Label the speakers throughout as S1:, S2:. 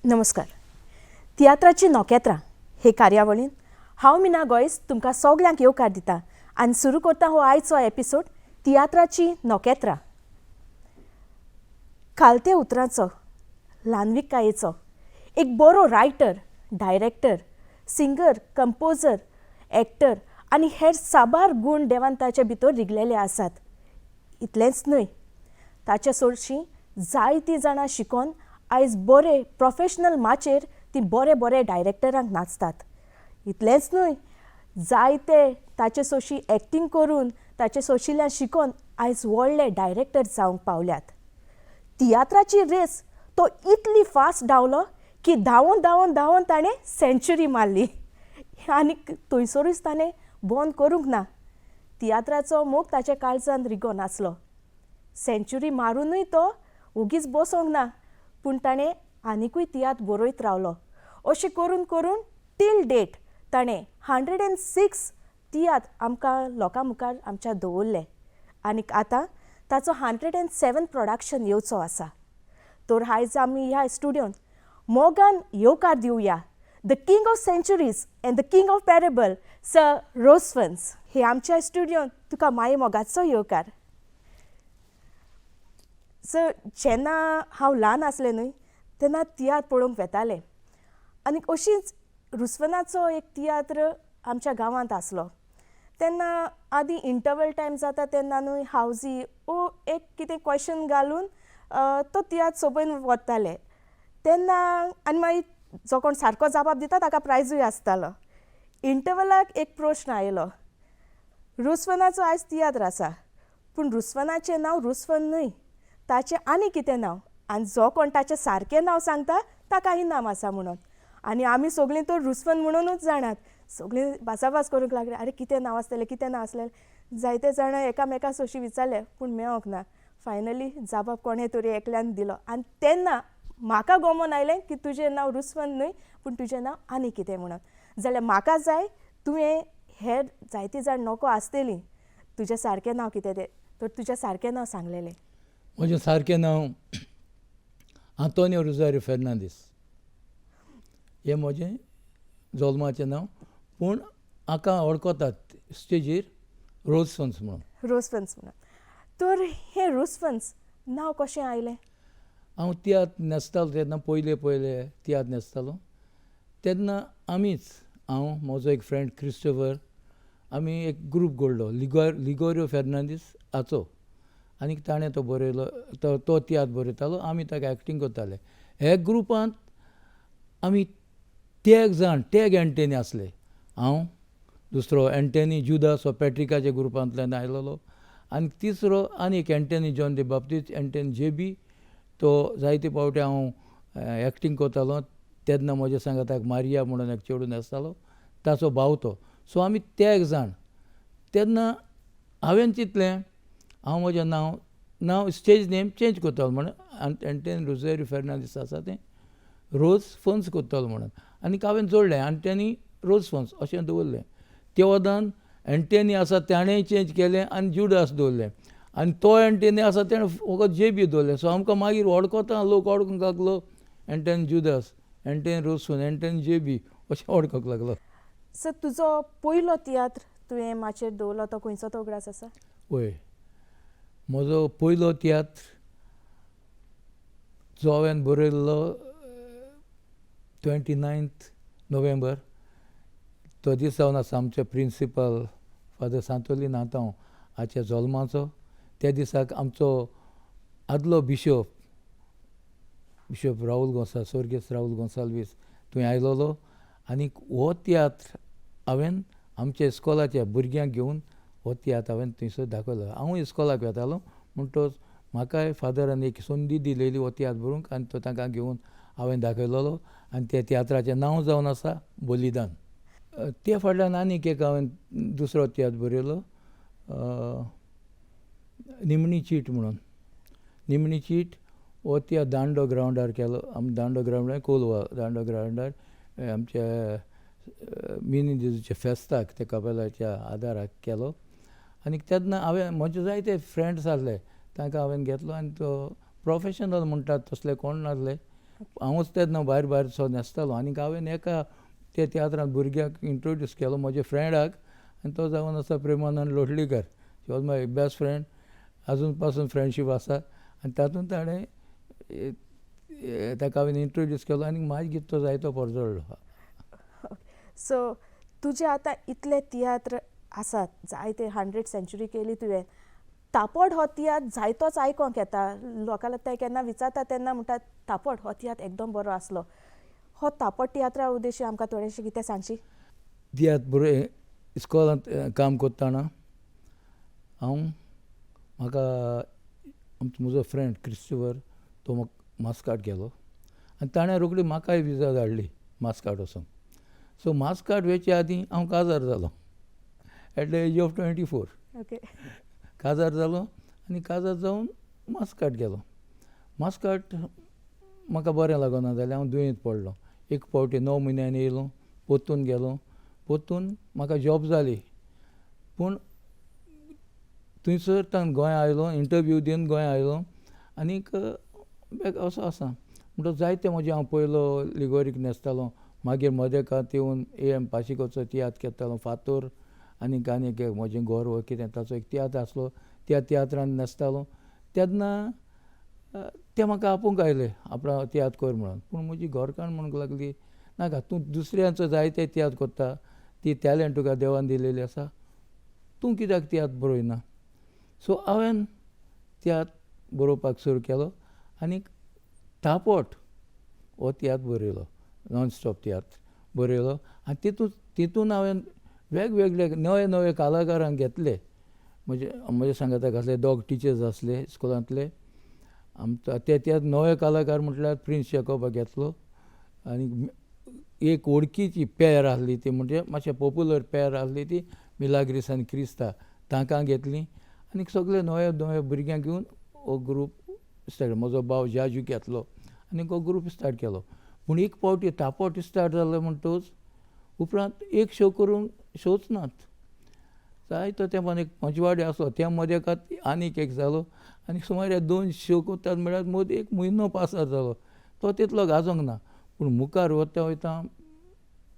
S1: नमस्कार. तियात्राची नोकेत्रां हे कार्यावळीन हांव मिना गोयस तुमकां सगल्यांक येवकार दिता आनी सुरू करता हो आयचो एपिसोड तियात्राची नोकेत्रां. खालते उतरांचो ल्हानविकायेचो एक बरो writer, director, singer, composer, actor आनी हेर साबार गूण देवान ताचे भितर रिगलेले आसात. इतलेंच न्हय, ताचे सोडशीं जायतीं जाणां शिकोन आयज बरे प्रोफेशनल माचेर तीं बरे बरे डायरेक्टरांक नाचतात. इतलेंच न्हय, जायते ताचे सोशी एक्टींग करून ताचे सोशिल्ल्यान शिकोन आयज व्हडले डायरेक्टर जावंक पावल्यात. तियात्राची रेस तो इतली फास्ट धांवलो की धांवून धांवून धांवून ताणें सेंच्युरी मारली आनी थंयसरूच ताणें बंद करूंक ना. तियात्राचो मोग ताच्या काळजांत रिगो नासलो. सेंच्युरी मारूनय तो उगीच बसोंक ना, पूण ताणें आनिकूय तियात्र बरयत रावलो. अशें करून करून टील डेट ताणें 106 तियात्र आमकां लोकां मुखार आमच्या दवरले आनीक आतां ताचो 107 प्रोडक्शन येवचो आसा. तर आयज आमी ह्या स्टुडियोंत मोगान येवकार Divya the king of centuries and the king of parable sir रोझफन्स. हे आमच्या स्टुडियोंत तुका माये मोगाचो येवकार. सर, जेन्ना हांव ल्हान आसलें न्हय तेन्ना तियात्र पळोवंक वेतालें आनी अशींच रुस्वनाचो एक तियात्र आमच्या गांवांत आसलो. तेन्ना आदीं इंटरवल टायम जाता तेन्ना न्हय हावजी एक कितें क्वेश्चन घालून तो तियात्र सोंपयन वताले. तेन्ना आनी मागीर जो कोण सारको जबाब दिता ताका प्रायजूय आसतालो. इंटरवलाक एक प्रश्न आयलो, रुस्वनाचो आयज तियात्र आसा पूण रुस्वनाचें नांव रुस्वन न्हय, ताचें आनी कितें नांव आनी जो कोण ताचें सारकें नांव सांगता ताका इनाम आसा म्हणून. आनी आमी सगळीं तर रुस्वन म्हणूनच जाणात. सगळीं भासाभास करूंक लागलीं, आरे कितें नांव आसतलें कितें नांव आसलें. जायते जाणां एकामेकाक सोशी विचारलें पूण मेळोंक ना. फायनली जबाब कोणें तरी एकल्यान दिलो आनी तेन्ना म्हाका गमोन आयलें की तुजें नांव रुस्वन न्हय पूण तुजें नांव आनी कितें म्हणून. जाल्यार म्हाका जाय तुवें हेर जायतीं जाण नोको आसतलीं तुजें सारकें नांव कितें तें, तर तुजें सारकें नांव सांगलेलें.
S2: म्हजें सारकें नांव आंतोनियो रोझारियो फेर्नांदीस. हें म्हजें जल्माचें नांव, पूण हाका वळखतात स्टेजीर रोझफन्स म्हणून.
S1: रोझफन्स म्हणून. तर हें रोझफन्स नांव कशें आयलें?
S2: हांव तियात्र न्हेसतालो तेन्ना पयले तियात्र न्हेसतालो तेन्ना आमीच, हांव म्हजो एक फ्रेंड क्रिस्टोफर, आमी एक ग्रूप घडलो लिगोरियो फेर्नांदीस हाचो. आनी ताणें तो बरयलो, तो तियात्र बरयतालो, आमी ताका एक्टींग करताले. हे ग्रुपांत आमी टॅग एंटनी आसले. हांव, दुसरो एंटनी जुदास हो पॅट्रिकाच्या ग्रुपांतल्यान आयलोलो आनी तिसरो आनी एक Anthony John the Baptist, Anthony JB, तो जायते फावटी हांव एक्टींग करतालो. तेन्ना म्हज्या सांगाताक मारिया म्हणून एक चेडून आसतालो, ताचो भाव तो. सो आमी टॅग जाण. तेन्ना हांवें चिंतलें हांव म्हजें नांव स्टेज नेम चेंज करतलो म्हणून, एंटनी रोझारियो फेर्नांदीस आसा तें रोझफन्स करतलो म्हणून. आनीक हांवें जोडलें एंटनी रोझफन्स अशें दवरलें. ते वदान एंटनी आसा ताणेंय चेंज केलें आनी जुडास दवरलें आनी तो एंटनी आसा ताणें फकत जेबी दवरलें. सो आमकां मागीर वळखता लोक वळखूंक लागलो, एंटनी जुदास, एंटनी रोझफन, एंटनी जेबी अशें वळखूंक लागलो.
S1: सर, तुजो पयलो तियात्र तुवें माचयेर दवरलो तो खंयचो तो उगडास आसा?
S2: पळय, म्हजो पयलो तियात्र जो हांवें बरयल्लो 29 नोव्हेंबर, तो दीस जावन आसा आमचे प्रिंसिपल फादर सांतोली नातांव हाच्या जल्माचो. त्या दिसाक आमचो आदलो बिशप राहुल गोंसाल, स्वर्गीय राहुल गोंसाल्वीस थंय आयलोलो. आनीक हो तियात्र हांवें आमच्या इस्कॉलाच्या भुरग्यांक घेवन हो तियात्र हांवें थंयसर दाखयलो. हांवूय इस्कॉलाक वेतालो म्हणटच म्हाकाय फादरान एक संदी दिलेली हो तियात्र बरोवंक आनी तो तांकां घेवन हांवें दाखयलोलो. आनी त्या तियात्राचें नांव जावन आसा बलिदान. ते फाटल्यान आनीक एक हांवें दुसरो तियात्र बरयलो, निमणी चीट म्हणून. निमणी चीट हो तियात्र दांडो ग्रावंडार केलो. आमी दांडो ग्रावंडार कोलवा दांडो ग्रावंडार आमच्या मिनी जेजूच्या फेस्ताक त्या कपेलाच्या आदाराक केलो. आनी तेन्ना हांवें म्हजे जायते फ्रेंड्स आसले तांकां हांवें घेतलो आनी तो प्रोफेशनल म्हणटात तसले कोण नासले. हांवूच तेन्ना भायर भायरसो न्हेसतालो आनी हांवें एका त्या तियात्रांत भुरग्याक इंट्रोड्यूस केलो म्हज्या फ्रेंडाक आनी तो जावन आसा Premanand Lotlikar. She was my best friend. आजून पासून फ्रेंडशीप आसा आनी तातूंत ताणें ताका हांवें इंट्रोड्यूस केलो आनी मागीर तो जायतो परजोडलो.
S1: सो तुजे आतां इतले तियात्र आसात, जायते 100 सेंच्युरी केली तुवें. तापड हो तियात्र जायतोच आयकोंक येता. लोकांक ते केन्ना विचारता तेन्ना म्हणटात तापड हो तियात्र एकदम बरो आसलो. हो तापड तियात्रा उद्देशी आमकां थोडेंशें कितें सांगशी?
S2: तियात्र बरो इस्कॉलांत काम करतना म्हाका म्हजो फ्रेंड क्रिस्टोफर तो म्हाका मास्काट गेलो आनी ताणें रोखडी म्हाकाय विजा धाडली मास्काट वचूंक. सो मास्काट वेचे आदीं हांव काजार जालो एट द एज ऑफ 24.
S1: ओके.
S2: काजार जालो आनी काजार जावन मास्काट गेलो. मास्काट म्हाका बरें लागना जालें, हांव दुयेंत पडलो. एक फावटी 9 म्हयन्यांनी येयलो, पोत्तून गेलो. पोत्तून म्हाका जॉब जाली, पूण थंयसर तान गोंय आयलो, इंटरव्यू दिवन गोंय आयलो आनीक असो आसा म्हणटच जायते म्हजे हांव पयलो लिगोरीक न्हेसतालो. मागीर मदेकांत येवन AM पाशिकोचो तियात्र केतालो, फातोर आनीक म्हजें घर वो कितें ताचो एक तियात्र आसलो, त्या तियात्रांत न्हेसतालो. तेन्ना ते म्हाका आपोवंक आयले आपणा तियात्र कर म्हणून. पूण म्हजी घरकान्न म्हणूंक लागली नाका, तूं दुसऱ्यांचो जायते तियात्र कोत्ता, ती टॅलंट तुका देवान दिलेली आसा, तूं कित्याक तियात्र बरयना. सो हांवें तियात्र बरोवपाक सुरू केलो आनीक तापट हो तियात्र बरयलो, नॉन स्टॉप तियात्र बरयलो. आनी तितून हांवें वेगवेगळे नवे नवे कलाकारांक घेतले. म्हजे सांगाता घातले दोग टिचर्स आसले स्कुलांतले. ते नवे कलाकार म्हटल्यार प्रिन्स जॅकोबा घेतलो आनी एक वळखीची पॅर आसली ती म्हणजे मातशें पॉप्युलर पॅर आसली ती मिलाग्रीस आनी क्रिस्ता, तांकां घेतली आनी सगळे नवे नवे भुरग्यांक घेवन हो ग्रूप स्टार्ट. म्हजो भाव जाजू घेतलो आनी हो ग्रूप स्टार्ट केलो. पूण एक फावटी तापट स्टार्ट जालो म्हणटच उपरांत एक शो करूंक शोच नात. जायतो तेंपान एक पंचवाडी आसलो, त्या मदेकांत आनीक एक जालो आनी सुमार 2 शो कोत्तात म्हळ्यार मदीं एक म्हयनो पासार जालो. तो तितलो गाजोंक ना. पूण मुखार वता वयता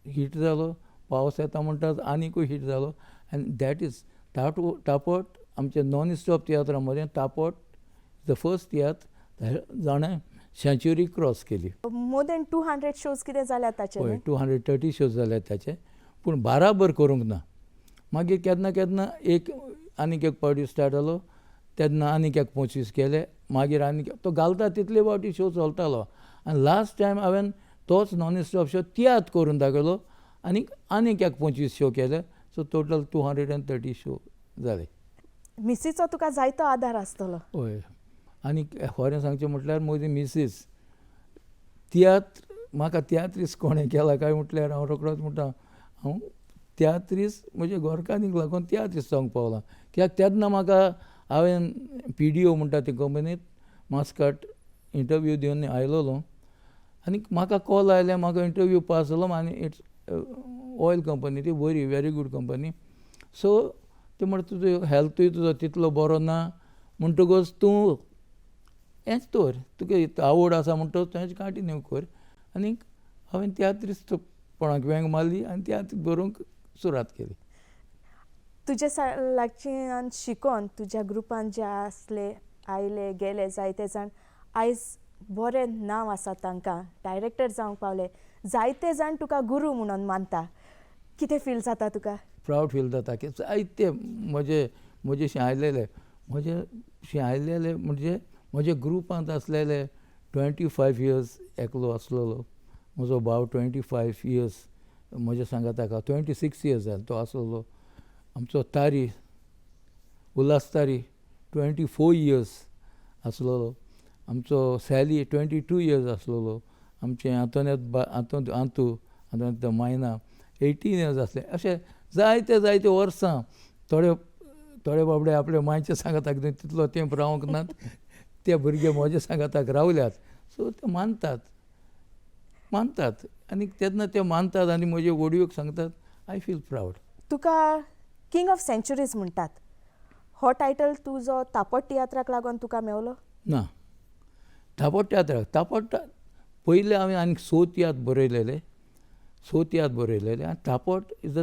S2: हीट जालो, पावस येता म्हणटाच आनिकूय हीट जालो आनी दॅट इज तापट आमच्या नॉन स्टॉप तियात्रा मदें तापट द फर्स्ट तियात्र जाणें सेंच्युरी क्रॉस केली.
S1: मोर दॅन 200 शोज कितें जाल्यात ताचे.
S2: हय, 230 शोज जाल्यात ताचे. पूण बाराबर करूंक ना. मागीर केन्ना केन्ना आनीक एक फावटी स्टार्ट जालो, तेन्ना आनीक एक 25 केले. मागीर आनीक तो घालता तितले फावटी शो चलतालो आनी लास्ट टायम हांवें तोच नॉन स्टॉप शो तियात्र करून दाखयलो आनीक एक 25 शो केले. सो टोटल 230 शो जाले.
S1: मिसीचो तुका जायतो आदार आसतलो.
S2: हय. आनीक खरें सांगचें म्हटल्यार म्हजी मिसीस म्हाका तियात्रीस कोणें केला काय म्हटल्यार हांव रोखडोच म्हणटा हांव तियात्रीस म्हज्या घरकान्नीक लागून तियात्रीस जावंक पावलां. कित्याक तेन्ना म्हाका हांवें PDO म्हणटा ती कंपनींत मास्काट इंटरव्यू दिवन आयलोलो आनीक म्हाका कॉल आयले, म्हाका इंटरव्यू पास जालो आनी इट्स ऑयल कंपनी, ती बरी वेरी गूड कंपनी. सो ते म्हणटा तुजो हेल्थूय तुजो तितलो बरो ना म्हणटकच तूं हेंच दवर, तुका आवड आसा म्हणटच तूं हेंच कंटिन्यू कर. आनीक हांवें तियात्रिस्तपणाक वेंग मारली आनी तियात्र बरोवंक सुरवात केली.
S1: तुजे लागच्यान शिकोन तुज्या ग्रुपान जे आसले, आयले गेले जायते जाण आयज बरें नांव आसा तांकां, डायरेक्टर जावंक पावले, जायते जाण तुका गुरू म्हणून मानता. कितें फील जाता तुका?
S2: प्रावड फील जाता की जायते म्हजेशी आयलेले म्हणजे म्हजे ग्रुपांत आसलेले 25 इयर्स एकलो आसलेलो. म्हजो भाव 25 इयर्स, म्हजे सांगात ताका 26 इयर्स जाले तो आसलेलो. आमचो तारी उल्हास तारी 24 इयर्स आसलेलो. आमचो सॅली 22 इयर्स आसलेलो. आमचें आंतू मायना 18 इयर्स आसले. अशें जायते वर्सां थोडे बाबडे आपल्या मांयचे सांगाताक तितलो तेंप रावंक नात, ते भुरगे म्हज्या सांगाताक रावल्यात. सो ते मानतात आनी तेन्ना ते मानतात आनी म्हजे वडयोक सांगतात. I feel proud.
S1: तुका किंग ऑफ सेंच्युरीज म्हणटात. हो टायटल तुजो तापट तियात्राक लागून तुका मेवलो?
S2: ना, तापट तियात्राक पयले हांवें आनीक सोतियात बरयलेले आनी तापट इज द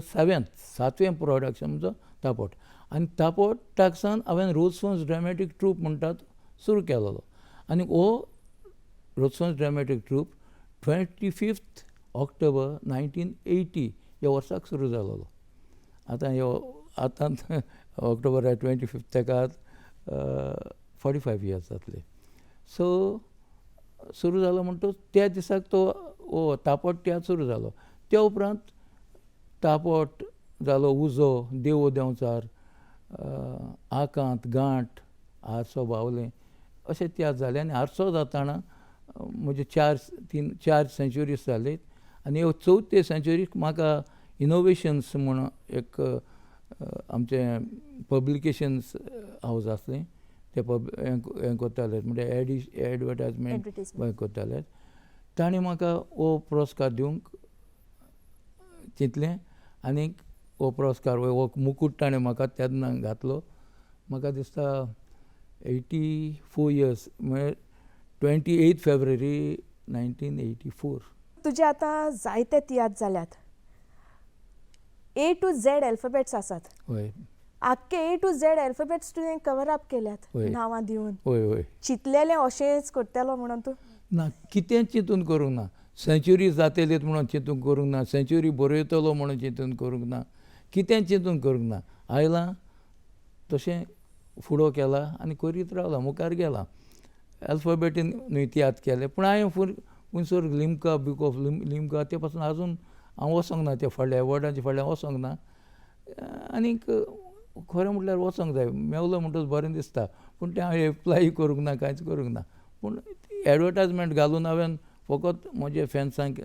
S2: सातवें प्रोडक्शन म्हणजे तापट. आनी तापटाक सावन हांवें रोजफोन्स ड्रॅमॅटीक ट्रूप म्हणटा तो सुरू केलेलो. आनी हो रोजफोन्स ड्रॅमॅटीक ट्रूप 25 ऑक्टोबर 1980 ह्या वर्साक सुरू जालोलो. आतां ऑक्टोबर 25 तेका 45 इयर्स जातले. सो सुरू जालो म्हणटच त्या दिसाक तो तापट तियात्र सुरू जालो. त्या उपरांत तापट जालो, उजो, देवो देंवचार, आकांत, गांठ, आरसो बावलें अशें तियात्र जालें. आनी आरसो जाताना म्हजे 4 सेंच्युरीज जाले. आनी ह्यो 4थ्या सेंच्युरीक म्हाका इनोवेशन्स म्हूण एक आमचें पब्लिकेशन्स हावज आसलें ते हें करताले, म्हणजे एडवर्टायजमेंट करताले. ताणें म्हाका हो पुरस्कार दिवंक चिंतलें आनीक हो पुरस्कार हो मुकूट ताणें म्हाका तेन्ना घातलो. म्हाका दिसता 84 इयर्स म्हळ्यार 28 फेब्रुवारी 1984.
S1: तुजे आतां जायते तियात्र जाल्यात. A to Z अल्फाबेट्स आसात.
S2: हय
S1: आख्खे A to Z अल्फाबेट्स तुवें कवर अप केल्यात
S2: हय.
S1: नांवां दिवन.
S2: हय
S1: चिंतलेलें अशेंच करतलो म्हणून तूं?
S2: ना, कितेंच चिंतून करूंक ना. सेंच्युरी जातलेत म्हणून चिंतून करूंक ना, सेंच्युरी बरयतलो म्हणून चिंतून करूंक ना, कितेंच चिंतून करूंक ना. आयलां तशें फुडो केला आनी करीत रावला, मुखार गेला. अल्फाबेटीन न्हय तियात्र केले, पूण हांवें खंयसर लिमका बूक ऑफ लिमका ते पासून आजून हांव वचोंक ना, त्या फाटल्या एवॉर्डांच्या फाटल्यान वचोंक ना. आनीक खरें म्हटल्यार वचोंक जाय, मेवलो म्हणटच बरें दिसता. पूण तें हांवें एप्लाय करूंक ना, कांयच करूंक ना. पूण एडवर्टायजमेंट घालून हांवें फकत म्हज्या फॅन्सांक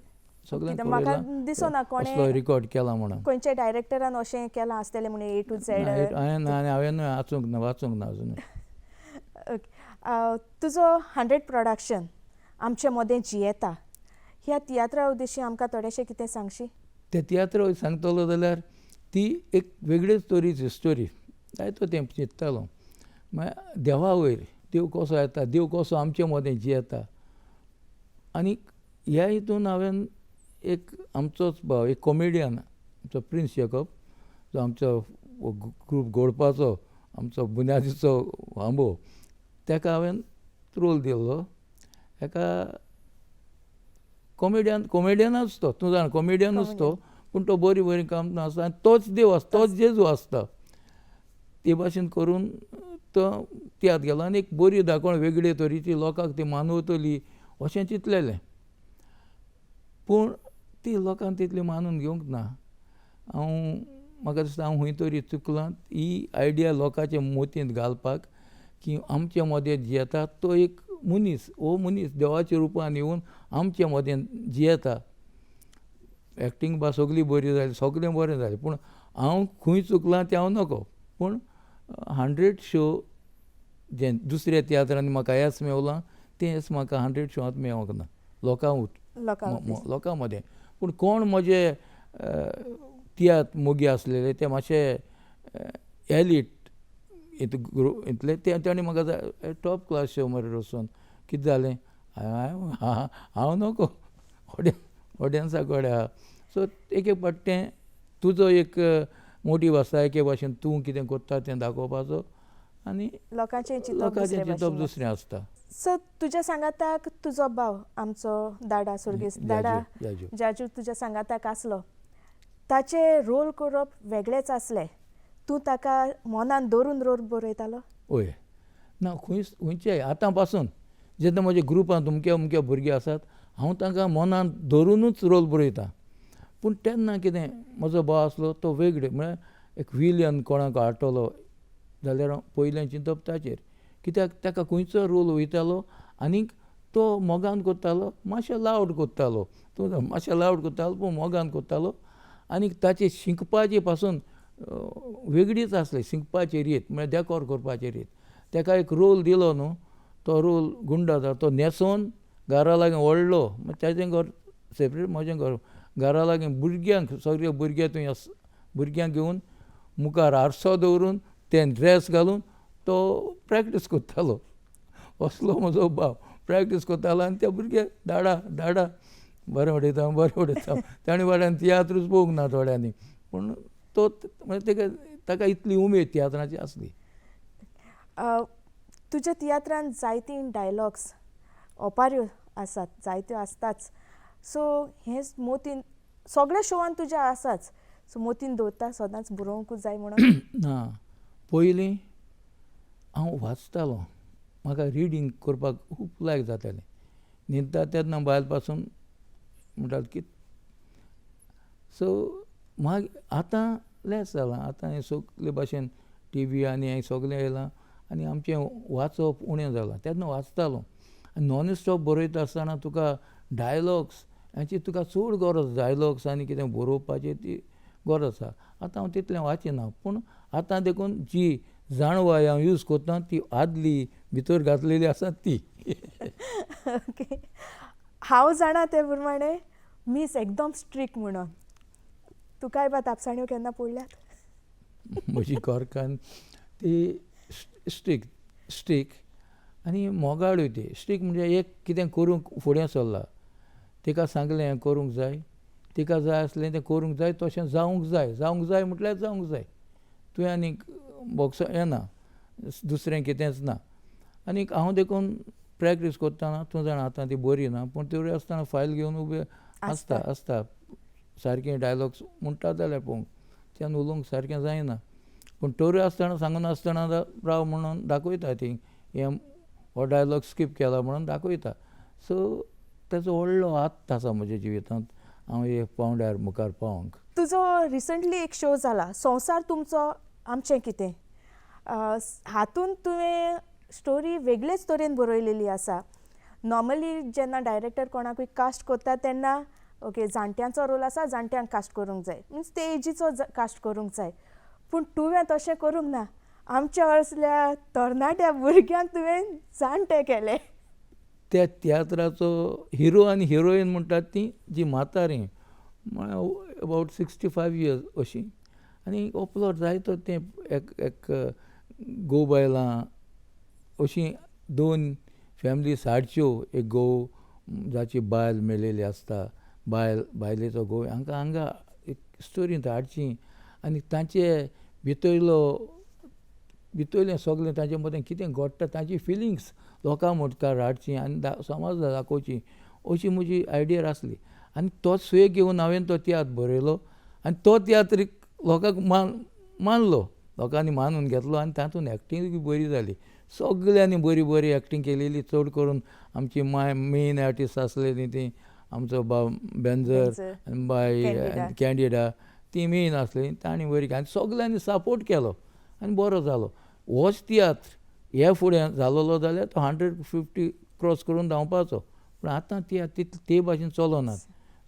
S2: सगळ्यांक
S1: म्हाका दिसना कोणें
S2: असलो रिकॉर्ड केला म्हणून.
S1: खंयच्या डायरेक्टरान अशें केलां आसतलें म्हणून A to Z.
S2: हांवें वाचूंक ना अजून.
S1: तुजो 100 प्रोडक्शन आमचे मदें जियेता, ह्या तियात्रा उद्देशी आमकां थोडेशें कितें सांगशी?
S2: ते तियात्र सांगतलो जाल्यार ती एक वेगळेच तरेची स्टोरी. जायतो तें चिंततालो. म्हळ्यार देवा वयर देव कसो येता, देव कसो आमचे मदें जियेता. आनीक ह्या हितून हांवें एक आमचोच भाव, एक कॉमेडियन, आमचो प्रिन्स जॅकब, जो आमचो ग्रूप घडोवपाचो आमचो बुन्यादीचो आंबो, ताका हांवें रोल दिल्लो. हाका कॉमेडियनूच तो, तूं जाण कॉमेडियनूच तो, पूण तो बरी काम आसता आनी तोच देव आसता, तोच जेजू आसता. ते भाशेन करून तो तियात्र गेलो आनी एक बरी दाखोवण वेगळे तरेची लोकांक ती मानवतली अशें चिंतलेलें. पूण ती लोकांक तितली मानून घेवंक ना. म्हाका दिसता हांव खंय तरी चुकलां ही आयडिया लोकांच्या मोतींत घालपाक, की आमचे मदें जियेता तो एक मनीस, हो मनीस देवाच्या रुपान येवन आमचे मदें जियेता. एक्टींग बा सगळी बरी जाली, सगळें बरें जालें, पूण हांव खंय चुकलां तें हांव नकळो. पूण 100 शो जे दुसऱ्या तियात्रांनी म्हाका येस मेवलां तें येस म्हाका 100 शोआंत मेळोंक ना लोकां मदें. पूण कोण म्हजे तियात्र मोगी आसलेले ते मातशे एलीट इतले तेणी म्हाका टॉप क्लास शो मरे वचून कितें जालें हांव नको, ऑडियन्सा कडेन आहा. सो एक पाटें तुजो एक मोटीव आसता, एके भाशेन तूं कितें करता तें दाखोवपाचो आनी
S1: लोकांचें
S2: चिंतप दुसरें आसता.
S1: सो तुज्या सांगाताक तुजो भाव, आमचो दादा सुर्गेस्त दादा जाजू तुज्या सांगाताक आसलो, ताचे रोल करप वेगळेच आसले. तूं ताका मनान दवरून रोल बरयतालो?
S2: हय ना, खंयचेय आतां पासून जेन्ना म्हज्या ग्रुपांत अमके भुरगे आसात, हांव तांकां मनान धरूनच रोल बरयतां. पूण तेन्ना कितें म्हजो भाव आसलो तो वेगळे, म्हळ्यार एक विलियन कोणाक हाडटलो जाल्यार हांव पयलें चिंतप ताचेर, कित्याक ताका खंयचो रोल वयतालो आनीक तो मोगान करतालो, मातशें लावड करतालो, तूं मातशें लावड करतालो पूण मोगान करतालो. आनीक ताचे शिंकपाचे पासून वेगळीच आसली शिंकपाची रीत, म्हळ्यार डॅकोर करपाची रीत. ताका एक रोल दिलो न्हू, तो रोल गुंडा जालो, तो न्हेसोवन घरा लागीं ओडलो. ताचें घर सेपरेट, म्हजें घर घरा लागीं भुरग्यांक सगळे भुरग्यांक घेवन मुखार आरसो दवरून तें ड्रेस घालून तो प्रॅक्टीस करतालो. असलो म्हजो भाव. प्रॅक्टीस करतालो आनी त्या भुरग्याक धाडा धाडा बरें उडयता ताणें वाड्यान तियात्रच पळोवंक ना थोड्यांनी, पूण तो म्हणजे ताका इतली उमेद तियात्राची आसली.
S1: तुज्या तियात्रान जायतीं डायलॉग्स ओपाऱ्यो आसात, जायत्यो आसताच. सो हें मोतीन सगळ्या शोवान तुज्या आसाच, सो मोतीन दवरता सदांच बरोवंकूच जाय म्हणून.
S2: ना, पयलीं हांव वाचतालों, म्हाका रिडींग करपाक खूब लायक जातालें. न्हिदता तेन्ना बायल पासून म्हणटात की सो आतां लेस जालां. आतां हें सगळे भाशेन TV आनी हें सगळें येयलां आनी आमचें वाचप उणें जालां. तेन्ना वाचतालों आनी नॉन स्टॉप बरयता आसतना तुका डायलॉग्स हाची तुका चड गरज, डायलॉग्स आनी कितें बरोवपाची ती गरज आसा. आतां हांव तितलें वाचिना, पूण आतां देखून जी जाणवाय हांव यूज करतां ती आदली भितर घातलेली आसा ती.
S1: ओके, हांव जाणा ते प्रमाणें मीस एकदम स्ट्रिक्ट म्हणून. तुकाय बा तापसाण्यो केन्ना पडल्यात?
S2: म्हजी कोरकान ती स्ट्रीक आनी मोगाळ्यो ती. स्ट्रीक म्हणजे एक कितें करूंक फुडें सरला, तिका सांगलें हें करूंक जाय, तिका जाय आसलें तें करूंक जाय, तशें जावंक जाय म्हटल्यार जावंक जाय. तुवें आनीक बोक्स येना, दुसरें कितेंच ना. आनीक हांव देखून प्रॅक्टीस करतना तूं जाणा आतां ती बरी ना, पूण तेवढी आसतना फायल घेवन उबें आसता सारकें डायलॉग्स म्हणटा जाल्यार पळोवंक तेन्ना उलोवंक सारकें जायना, पूण टोऱ्यो आसतना सांगनासतना राव म्हणून दाखयता ती हो डायलॉग स्कीप केला म्हणून दाखयता. सो ताचो व्हडलो हात आसा म्हज्या जिवितांत हांव हे पावंड्यार मुखार पावोंक.
S1: तुजो रिसंटली एक शो जाला संवसार तुमचो आमचें कितें. हातूंत तुवें स्टोरी वेगळेच तरेन बरयलेली आसा. नॉर्मली जेन्ना डायरेक्टर कोणाकूय कास्ट करता तेन्ना ओके जाणट्यांचो रोल आसा, जाणट्यांक कास्ट करूंक जाय, मिन्स ते एजीचो कास्ट करूंक जाय. पूण तुवें तशें करूंक ना, आमच्या असल्या तरणाट्या भुरग्यांक तुवें जाणटे केले.
S2: त्या तियात्राचो हिरो आनी हिरोईन म्हणटात ती जी म्हातारी अबावट 65 इयर्स अशी, आनी अपलोड जायतो तें एक घोव बायलां अशीं 2 फॅमिली साडच्यो, एक घोव जाची बायल मेलेली आसता, बायलेचो घोव हांगा एक स्टोरी धाडची आनी तांचे भितरलें सगळें तांचे मदें कितें घडटा तांची फिलिंग्स लोकां मुखार हाडची आनी समाजाक दाखोवची अशी म्हजी आयडिया आसली. आनी तोच सुयेग घेवन हांवें तो तियात्र बरयलो आनी तो तियात्र लोकांक मानलो, लोकांनी मानून घेतलो आनी तातूंत एक्टींग बरी जाली. सगळ्यांनी बरी एक्टींग केलेली. चड करून आमची मेन आर्टिस्ट आसलेली ती आमचो बेंजर आनी बाय कॅन्डिडा ती मेन आसली, ताणी बरी आनी सगळ्यांनी सपोर्ट केलो आनी बरो जालो. होच तियात्र हे फुडें जालोलो जाल्यार तो 150 क्रॉस करून धांवपाचो, पूण आतां तियात्र ते भाशेन चलनात.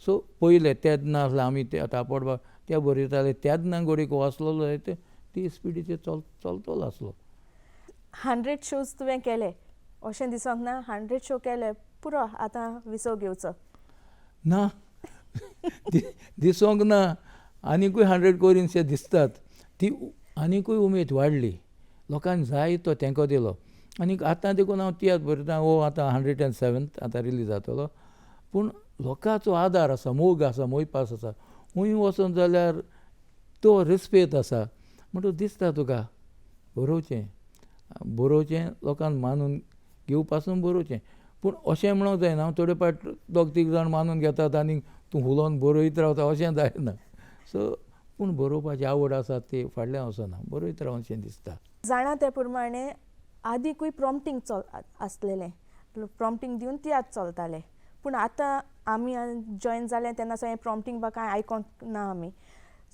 S2: सो पयलें तेन्ना आसलें आमी तापडबा ते बरयताले तेन्ना घडीक वाचलेलो जाल्यार ती स्पिडीचेर चलतलो आसलो.
S1: 100 शोज तुवें केले अशें दिसोंक ना. 100 शो केले पुरो आतां विसव घेवचो
S2: ना दिसोंक ना. आनिकूय 100 करीनशें दिसतात. ती आनिकूय उमेद वाडली, लोकांक जाय तो तेंको दिलो. आनीक आतां देखून हांव तियात्र बरयतां, आतां 107th आतां रिलीज जातलो, पूण लोकांचो आदार आसा, मोग आसा, मोयपास आसा. खूंय वचून जाल्यार तो रेस्पेद आसा म्हणटूच दिसता तुका बरोवचें लोकांक मानून घेवपासून बरोवचें. पूण अशें म्हणूंक जायना हांव थोडे फावट 2-3 जाण मानून घेतात आनी तूं उलोवन बरयत रावता अशें जायना. सो पूण बरोवपाची आवड आसा ती फाटल्यान वचना, बरयत रावन अशें दिसता.
S1: जाणा ते प्रमाणें आदींकूय प्रॉम्प्टींग आसलेलें, प्रॉम्प्टींग दिवन तियात्र चलतालें. पूण आतां आमी जॉयन जालें तेन्ना हें प्रॉम्प्टींग बा कांय आयकोंक ना आमी.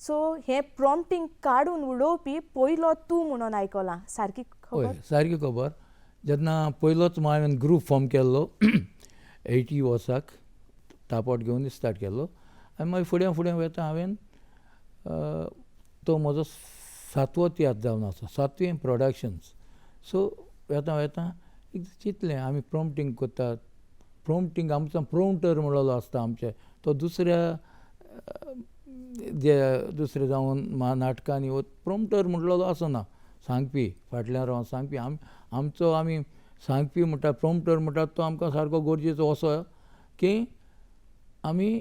S1: सो हें प्रॉम्प्टींग काडून उडोवपी पयलो तूं म्हणून आयकलां, सारकी खबर?
S2: हय, सारकी खबर. जेन्ना पयलोच हांवें ग्रूप फॉर्म केल्लो 80 वर्साक तापोट घेवन स्टार्ट केल्लो आनी मागीर फुडें वता हांवें तो म्हजो 7वो तियात्र जावन आसा, 7वें प्रोडक्शन्स. सो वेता चिंतलें आमी प्रॉम्प्टींग करतात. प्रॉम्प्टींग आमचो प्रोंटर म्हणलेलो आसता आमचे, तो दुसऱ्या जावन नाटकांनी प्रॉम्प्टर म्हणलेलो आसना, सांगपी फाटल्यान रावन सांगपी. आमी सांगपी म्हणटा प्रॉम्प्टर म्हणटा तो आमकां सारको गरजेचो असो की आमी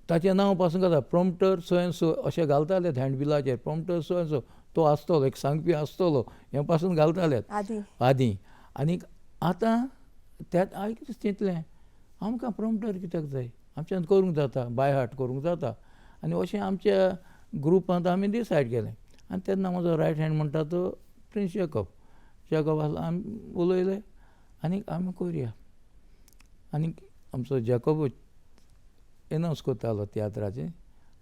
S2: ताचें नांव पासून घालता प्रॉम्प्टर सो एंड सो अशें घालताले हँडबिलाचेर प्रॉम्प्टर सो एंड सो तो आसतलो एक सांगपी आसतलो हें पासून घालताले आदीं आनीक आतां त्यात हांवें कितें चिंतलें आमकां प्रॉम्प्टर कित्याक जाय आमच्यान करूंक जाता बाय हार्ट करूंक जाता आनी अशें आमच्या ग्रुपांत आमी डिसायड केलें आनी तेन्ना म्हजो रायट हँड म्हणटा तो प्रिन्स जॅकब आमी उलयले आनीक आमी करुया आनीक आमचो जॅकबूच एनावंस करतालो तियात्राचें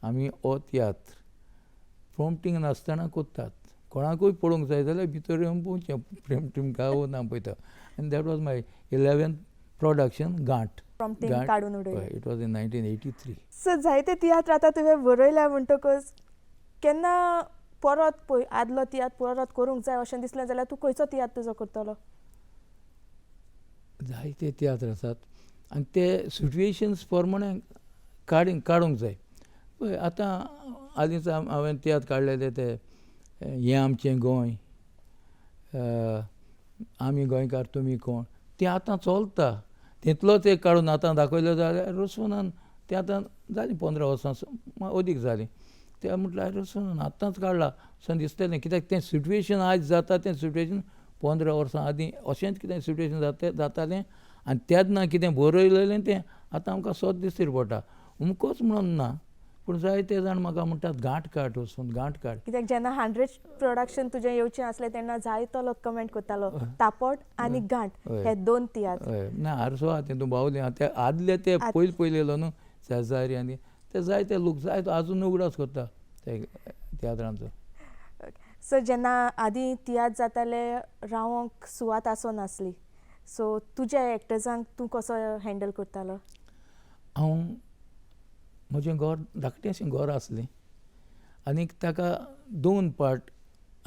S2: आमी हो तियात्र प्रॉम्प्टींग नासतना कोत्तात कोणाकूय पळोवंक जाय जाल्यार भितर येवन पळोवचें प्रॉम्प्टींग काय ना पळयता आनी that was my 11th production गांठ
S1: काडून उडय
S2: इट वॉज इन 1983.
S1: सो जायते तियात्र आतां तुवें बरयल्या म्हणटकच केन्ना परत पळय आदलो तियात्र परत करूंक जाय अशें दिसलें जाल्यार तूं खंयचो तियात्र तुजो करतलो
S2: जायते तियात्र आसात आनी ते सिट्युएशन्स प्रमाणे काडूंक जाय पळय आतां हालींच हांवें तियात्र काडलेले ते हें आमचें गोंय आमी गोंयकार तुमी कोण तें आतां चलता तितलोच एक काडून आतां दाखयलो जाल्यार रसवनान तें आतां जालीं 15 वर्सां अदीक जालीं ते म्हटल्यार रसवनान आतांच काडला अशें दिसतलें कित्याक तें सिट्युएशन आयज जाता तें सिट्युएशन 15 वर्सां आदीं अशेंच कितें सिट्युएशन जातालें आनी तेन्ना कितें बरयलेलें तें आतां आमकां सोद दिसतीर पडटा उमकोच म्हणून ना पूण जायते जाण म्हाका म्हणटात गांठ काड वचून गांठ काड
S1: कित्याक जेन्ना 100 प्रोडक्शन तुजें येवचें आसलें तेन्ना जायतो लोक कमेंट करतालो तापट आनी गांठ हे 2 तियात्र
S2: हय ना आरसो आहा तेतून बावले ते आदले ते पयलेलो न्हू शेजारी आनी ते जायते लोक जायतो आजून उगडास करता ते तियात्रांचो
S1: सो जेन्ना आदीं तियात्र जाताले रावोंक सुवात आसो नासली सो तुज्या एक्टर्सांक तूं कसो हँडल करतालो
S2: हांव म्हजें घर धाकटेंशें घर आसलें आनीक ताका 2 पार्ट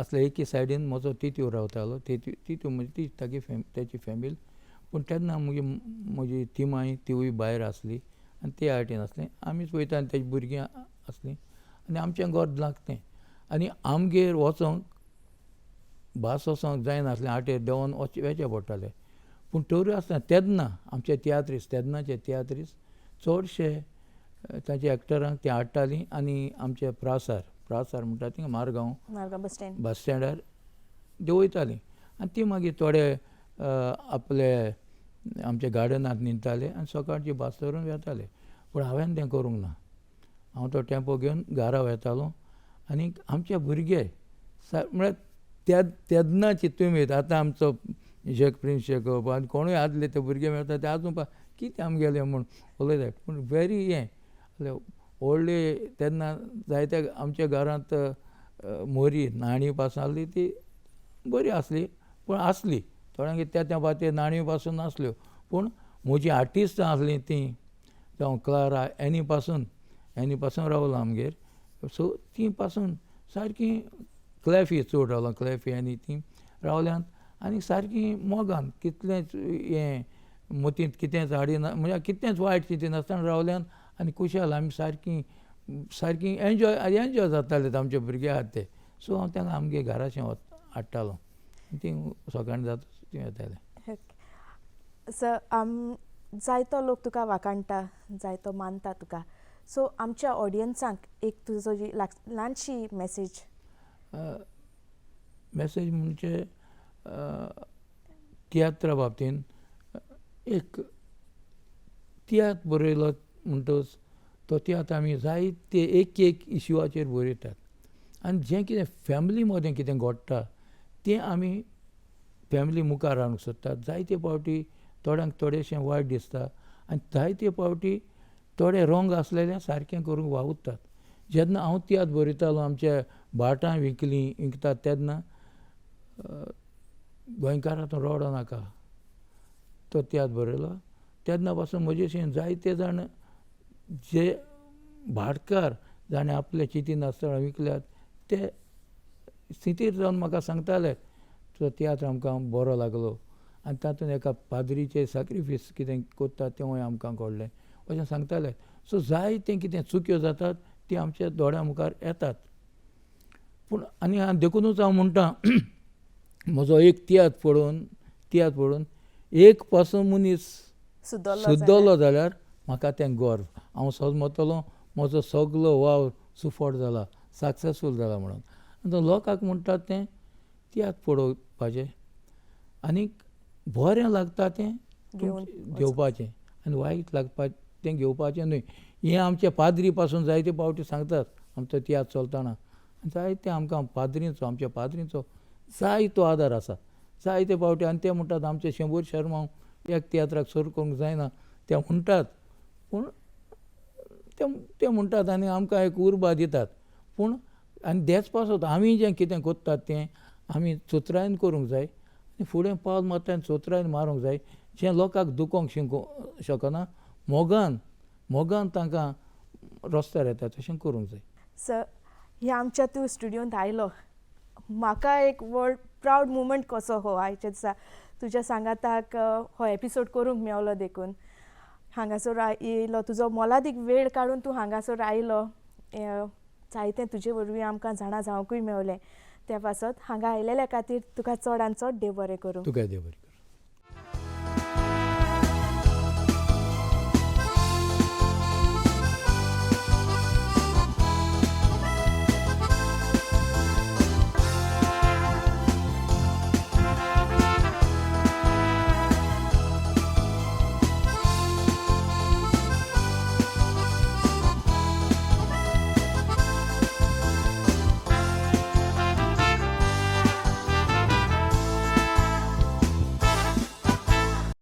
S2: आसले एके सायडीन म्हजो तित्यो रावतालो तित्यो म्हणजे ताची फॅमिली पूण तेन्ना म्हजी तिमाय तिवूय भायर आसली आनी ते आयटीन आसलें आमीच वयता आनी तेजी भुरगीं आसलीं आनी आमचें घर धाकटें आनी आमगेर वचोंक भास वचोंक जायनासलें आटेर देंवोन वचचें पडटालें पूण तरूय आसतना तेन्ना आमचे तेन्नाचे तियात्रीस चडशे तांच्या एक्टरांक ते हाडटालीं आनी आमचे प्रासार म्हणटा थिंगा मारगांव बस स्टँडार देंवयतालीं आनी ती मागीर थोडे आपले आमच्या गार्डनांत न्हिदताले आनी सकाळची भास धरून वेताले पूण हांवें तें करूंक ना हांव तो टेम्पो घेवन घरा वेतालो आनी आमचे भुरगे म्हळ्यार तेन्नाची तुमी आतां आमचो प्रिन्स जॅकब आनी कोणूय आदले ते भुरगे मेळटा ते आजून कितें आमगेलें म्हूण उलयतात पूण वेरी हें व्हडली तेन्ना जायत्या आमच्या घरांत मोरी नाणी पासून आहली ती बरी आसली पूण आसली थोड्यांक त्या पाती नाणयो पासून नासल्यो पूण म्हजीं आर्टिस्ट आसलीं तीं जावं क्लारा एनी पासून रावलां आमगेर सो ती पासून सारकीं क्लॅफी चड रावलां क्लॅफी आनी ती रावल्यांत आनी सारकीं मोगान कितलेंच हें मतींत कितेंच हाडिना म्हणजे कितेंच वायट चिंती नासतना रावल्यांत आनी कुशाल आमी सारकीं एन्जॉय जाताले आमचे भुरगे आहात ते सो हांव तांकां आमगे घराचें हाडटालो ती सकाळीं जाता ती येताले
S1: सो जायतो लोक तुका वाखाणटा जायतो मानता तुका सो आमच्या ऑडियन्सांक एक तुजो ल्हानशी मॅसेज
S2: म्हणजे तियात्रा बाबतीन एक तियात्र बरयलो म्हणटच तो तियात्र आमी जायते एक इश्यूआचेर बरयतात आनी जें कितें फॅमिली मदें कितें घडटा तें आमी फॅमिली मुखार हाडूंक सोदतात जायते फावटी थोड्यांक थोडेंशें वायट दिसता आनी जायते फावटी थोडे रॉंग आसलेलें सारकें करूंक वावुरतात जेन्ना हांव तियात्र बरयतालो आमच्या भाटां विकतात तेन्ना गोंयकारां तूं रडो नाका तो तियात्र बरयलो तेन्ना पासून म्हजेशें जायते जाण जे भाटकार जाणें आपले चिंतीन आसतना विकल्यात ते स्थितीर जावन म्हाका सांगताले तो तियात्र आमकां बरो लागलो आनी तातूंत एका पाद्रीचें सॅक्रिफीस कितें करता तेवूय आमकां कळ्ळें अशें सांगताले सो जायतें कितें चुक्यो जातात ती आमच्या दोळ्या मुखार येतात पूण आनी देखूनच हांव म्हणटा म्हजो एक तियात्र पळोवन तियात्र पळोवन एक पासून मनीस
S1: सुद्दलो
S2: सुद्दलो जाल्यार म्हाका तें गर्व. हांव समजतलों म्हजो सगलो वावर सुफोट जाला, सक्सेसफूल जाला म्हणून. आनी लोकांक म्हणटात तें तियात्र पळोवपाचें आनीक बरें लागता तें घेवपाचें आनी वायट लागता तें घेवपाचें न्हय. हें आमचे पाद्री पासून जायते फावटी सांगतात आमचो तियात्र चलतना. जायते आमकां पाद्रींचो आमच्या पाद्रींचो जायतो आदार आसा. जायते फावटी आनी ते म्हणटात आमचे 100 शर्मा एक तियात्राक सर करूंक जायना ते म्हणटात. पूण ते म्हणटात आनी आमकां एक उर्बा दितात. पूण आनी देच पासत आमी जें कितें कोत्तात तें आमी चोत्रायन करूंक जाय आनी फुडें पावल मारतना चोत्रायन मारूंक जाय. जें लोकांक दुखोवंक शकना मोगान तांकां रस्त्यार येता तशें करूंक जाय.
S1: सर ह्या आमच्या तूं स्टुडियोंत आयलो म्हाका एक प्रावड मुमेंट कसो हो आयच्या दिसा तुज्या सांगाताक हो एपिसोड करूंक मेवलो देखून. हांगासर येयलो तुजो मोलादीक वेळ काडून तूं हांगासर आयलो. जायतें तुजे वरवीं आमकां जाणा जावंकूय मेवलें. त्या पासत हांगा आयलेल्या खातीर तुका चड आनी चड देव बरें करूं.
S2: तुका देव बरें करूं.